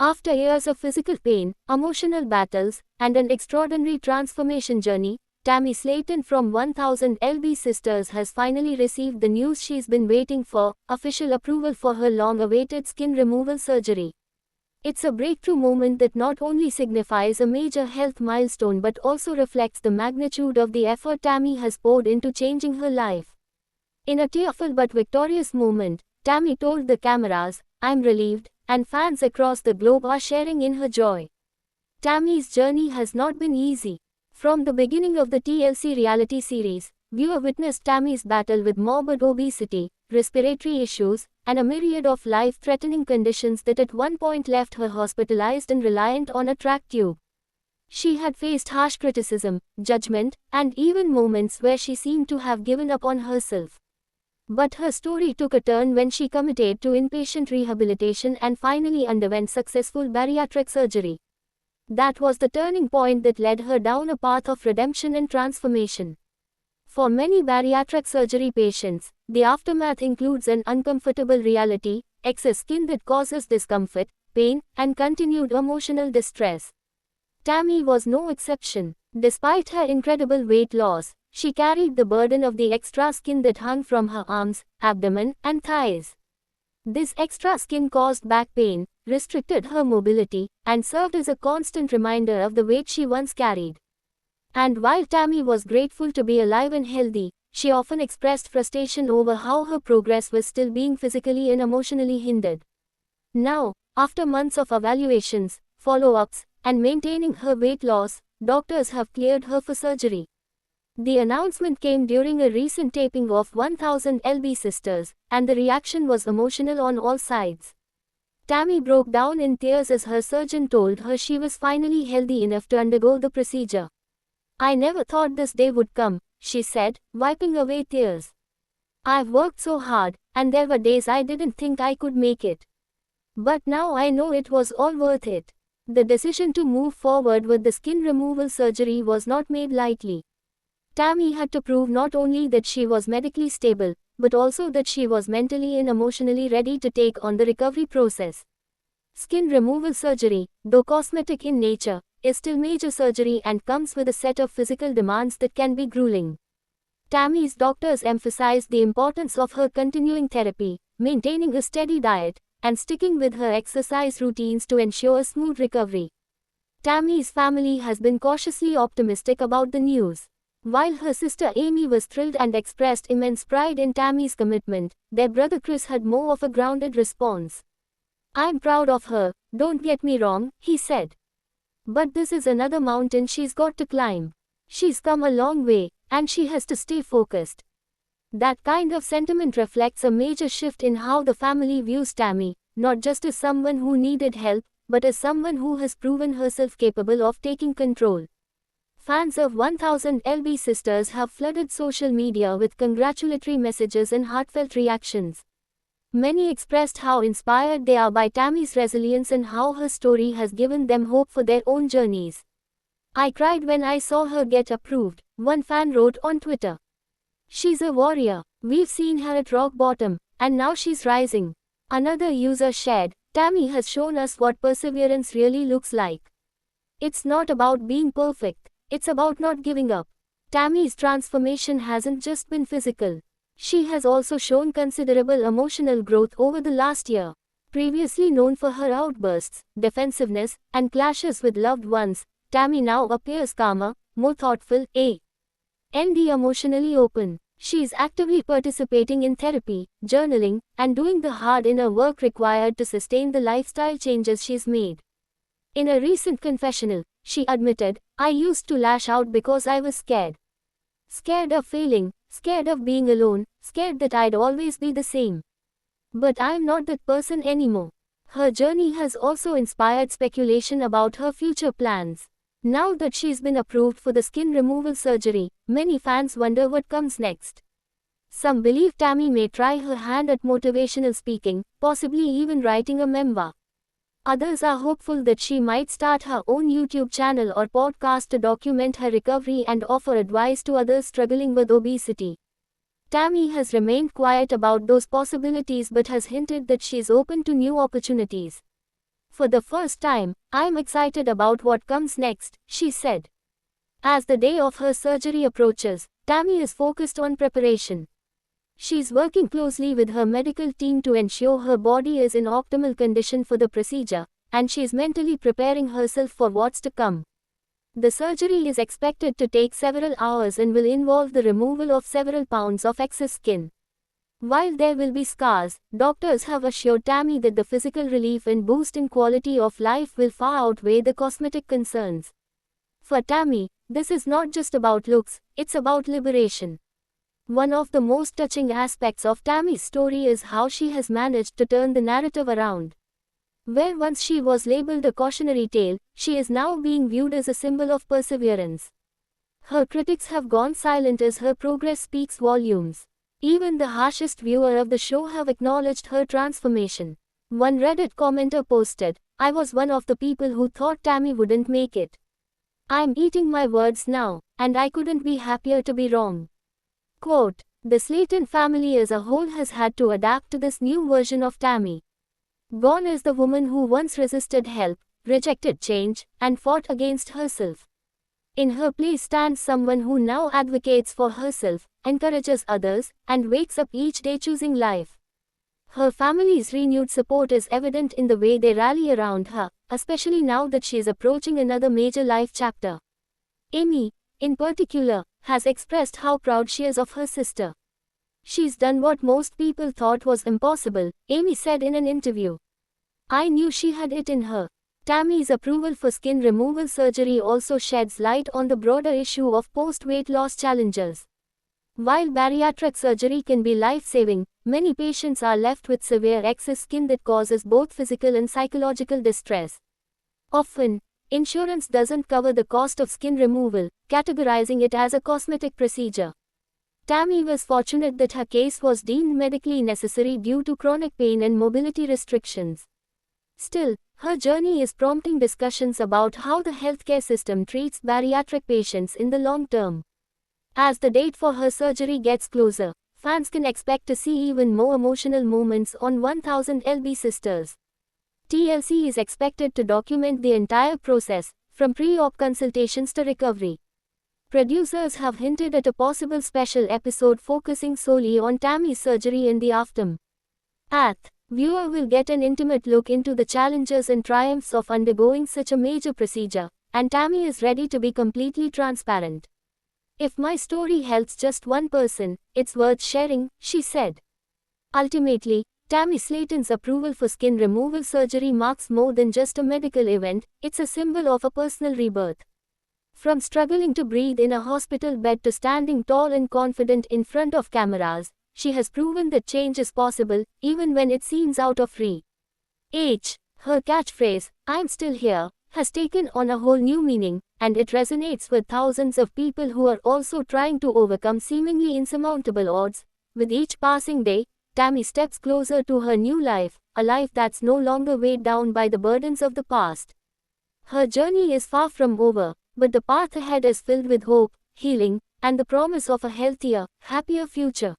After years of physical pain, emotional battles, and an extraordinary transformation journey, Tammy Slayton from 1000 Sisters has finally received the news she's been waiting for, official approval for her long-awaited skin removal surgery. It's a breakthrough moment that not only signifies a major health milestone but also reflects the magnitude of the effort Tammy has poured into changing her life. In a tearful but victorious moment, Tammy told the cameras, "I'm relieved," and fans across the globe are sharing in her joy. Tammy's journey has not been easy. From the beginning of the TLC reality series, viewers witnessed Tammy's battle with morbid obesity, respiratory issues, and a myriad of life-threatening conditions that at one point left her hospitalized and reliant on a track tube. She had faced harsh criticism, judgment, and even moments where she seemed to have given up on herself. But her story took a turn when she committed to inpatient rehabilitation and finally underwent successful bariatric surgery. That was the turning point that led her down a path of redemption and transformation. For many bariatric surgery patients, the aftermath includes an uncomfortable reality, excess skin that causes discomfort, pain, and continued emotional distress. Tammy was no exception. Despite her incredible weight loss, she carried the burden of the extra skin that hung from her arms, abdomen, and thighs. This extra skin caused back pain, restricted her mobility, and served as a constant reminder of the weight she once carried. And while Tammy was grateful to be alive and healthy, she often expressed frustration over how her progress was still being physically and emotionally hindered. Now, after months of evaluations, follow-ups, and maintaining her weight loss, doctors have cleared her for surgery. The announcement came during a recent taping of 1000 Sisters, and the reaction was emotional on all sides. Tammy broke down in tears as her surgeon told her she was finally healthy enough to undergo the procedure. "I never thought this day would come," she said, wiping away tears. "I've worked so hard, and there were days I didn't think I could make it. But now I know it was all worth it." The decision to move forward with the skin removal surgery was not made lightly. Tammy had to prove not only that she was medically stable, but also that she was mentally and emotionally ready to take on the recovery process. Skin removal surgery, though cosmetic in nature, is still major surgery and comes with a set of physical demands that can be grueling. Tammy's doctors emphasized the importance of her continuing therapy, maintaining a steady diet, and sticking with her exercise routines to ensure a smooth recovery. Tammy's family has been cautiously optimistic about the news. While her sister Amy was thrilled and expressed immense pride in Tammy's commitment, their brother Chris had more of a grounded response. "I'm proud of her, don't get me wrong," he said. "But this is another mountain she's got to climb. She's come a long way, and she has to stay focused." That kind of sentiment reflects a major shift in how the family views Tammy, not just as someone who needed help, but as someone who has proven herself capable of taking control. Fans of 1000 Sisters have flooded social media with congratulatory messages and heartfelt reactions. Many expressed how inspired they are by Tammy's resilience and how her story has given them hope for their own journeys. "I cried when I saw her get approved," one fan wrote on Twitter. "She's a warrior. We've seen her at rock bottom, and now she's rising." Another user shared, "Tammy has shown us what perseverance really looks like. It's not about being perfect, it's about not giving up." Tammy's transformation hasn't just been physical. She has also shown considerable emotional growth over the last year. Previously known for her outbursts, defensiveness, and clashes with loved ones, Tammy now appears calmer, more thoughtful, and emotionally open. She is actively participating in therapy, journaling, and doing the hard inner work required to sustain the lifestyle changes she's made. In a recent confessional, she admitted, "I used to lash out because I was scared. Scared of failing, scared of being alone, scared that I'd always be the same. But I'm not that person anymore." Her journey has also inspired speculation about her future plans. Now that she's been approved for the skin removal surgery, many fans wonder what comes next. Some believe Tammy may try her hand at motivational speaking, possibly even writing a memoir. Others are hopeful that she might start her own YouTube channel or podcast to document her recovery and offer advice to others struggling with obesity. Tammy has remained quiet about those possibilities but has hinted that she's open to new opportunities. For the first time, I'm excited about what comes next, she said. As the day of her surgery approaches, Tammy is focused on preparation. She's working closely with her medical team to ensure her body is in optimal condition for the procedure, and she's mentally preparing herself for what's to come. The surgery is expected to take several hours and will involve the removal of several pounds of excess skin. While there will be scars, doctors have assured Tammy that the physical relief and boost in quality of life will far outweigh the cosmetic concerns. For Tammy, this is not just about looks, it's about liberation. One of the most touching aspects of Tammy's story is how she has managed to turn the narrative around. Where once she was labeled a cautionary tale, she is now being viewed as a symbol of perseverance. Her critics have gone silent as her progress speaks volumes. Even the harshest viewer of the show have acknowledged her transformation. One Reddit commenter posted, "I was one of the people who thought Tammy wouldn't make it. I'm eating my words now, and I couldn't be happier to be wrong." Quote, "The Slayton family as a whole has had to adapt to this new version of Tammy. Gone is the woman who once resisted help, rejected change, and fought against herself. In her place stands someone who now advocates for herself, encourages others, and wakes up each day choosing life." Her family's renewed support is evident in the way they rally around her, especially now that she is approaching another major life chapter. Amy, in particular, has expressed how proud she is of her sister. "She's done what most people thought was impossible," Amy said in an interview. "I knew she had it in her." Tammy's approval for skin removal surgery also sheds light on the broader issue of post-weight loss challenges. While bariatric surgery can be life-saving, many patients are left with severe excess skin that causes both physical and psychological distress. Often, insurance doesn't cover the cost of skin removal, categorizing it as a cosmetic procedure. Tammy was fortunate that her case was deemed medically necessary due to chronic pain and mobility restrictions. Still, her journey is prompting discussions about how the healthcare system treats bariatric patients in the long term. As the date for her surgery gets closer, fans can expect to see even more emotional moments on 1000lb Sisters. TLC is expected to document the entire process, from pre-op consultations to recovery. Producers have hinted at a possible special episode focusing solely on Tammy's surgery in the aftermath. Viewer will get an intimate look into the challenges and triumphs of undergoing such a major procedure, and Tammy is ready to be completely transparent. "If my story helps just one person, it's worth sharing," she said. Ultimately, Tammy Slayton's approval for skin removal surgery marks more than just a medical event, it's a symbol of a personal rebirth. From struggling to breathe in a hospital bed to standing tall and confident in front of cameras, she has proven that change is possible, even when it seems out of reach. Her catchphrase, "I'm still here," has taken on a whole new meaning, and it resonates with thousands of people who are also trying to overcome seemingly insurmountable odds. With each passing day, Tammy steps closer to her new life, a life that's no longer weighed down by the burdens of the past. Her journey is far from over, but the path ahead is filled with hope, healing, and the promise of a healthier, happier future.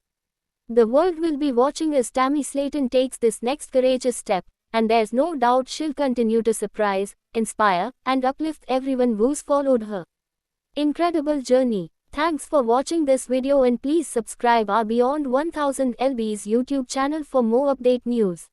The world will be watching as Tammy Slayton takes this next courageous step, and there's no doubt she'll continue to surprise, inspire, and uplift everyone who's followed her incredible journey. Thanks for watching this video, and please subscribe our Beyond 1000lb's YouTube channel for more update news.